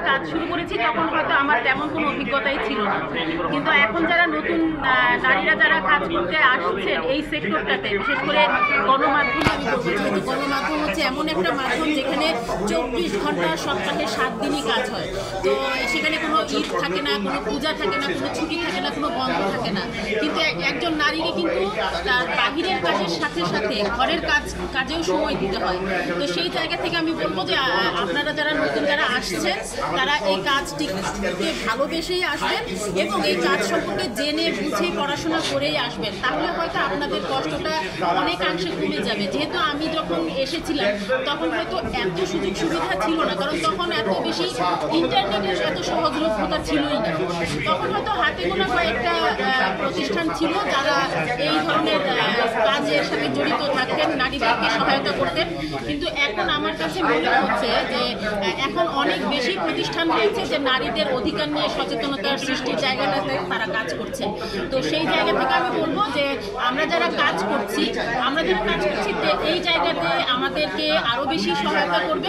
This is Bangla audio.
কাজ শুরু করেছি তখন হয়তো আমার তেমন কোনো অভিজ্ঞতাই ছিল না, কিন্তু এখন যারা নতুন নারীরা যারা কাজ করতে আসছেন এই সেক্টরটাতে, বিশেষ করে গণমাধ্যমে আমি বলবো, যেহেতু গণমাধ্যম হচ্ছে এমন একটা মাধ্যম যেখানে 24 ঘন্টা সপ্তাহে 7 দিনই কাজ হয়। তো সেখানে কোনো ঈদ থাকে না, কোনো পূজা থাকে না, কোনো ছুটি থাকে না, কোনো বন্ধ থাকে না। কিন্তু একজন নারীকে কিন্তু তার বাহিরের কাজের সাথে সাথে ঘরের কাজেও সময় দিতে হয়। তো সেই জায়গা থেকে আমি বলবো যে আপনারা যারা নতুন যারা আসছেন তারা এই কাজটিকে ভালোবেসেই আসবেন এবং এই কাজ সম্পর্কে জেনে বুঝে পড়াশোনা করেই আসবেন, তাহলে হয়তো আপনাদের কষ্টটা অনেকাংশে কমে যাবে। যেহেতু আমি যখন এসেছিলাম তখন হয়তো এত সুযোগ সুবিধা ছিল না, কারণ তখন এত বেশি ইন্টারনেটের এত সহজলভ্যতা ছিলই না। তখন হয়তো হাতে গোনা কয়েকটা প্রতিষ্ঠান ছিল যারা এই ধরনের কাজের সাথে জড়িত থাকতেন, নারীদেরকে সহায়তা করতেন। কিন্তু এখন আমার কাছে মনে হচ্ছে যে এখন অনেক বেশি প্রতিষ্ঠান রয়েছে যে নারীদের অধিকার নিয়ে সচেতনতার সৃষ্টির জায়গাটাতে তারা কাজ করছে। তো সেই জায়গা থেকে আমি বলবো যে আমরা যারা কাজ করছি এই জায়গাতে আমাদেরকে আরো বেশি সহায়তা করবেন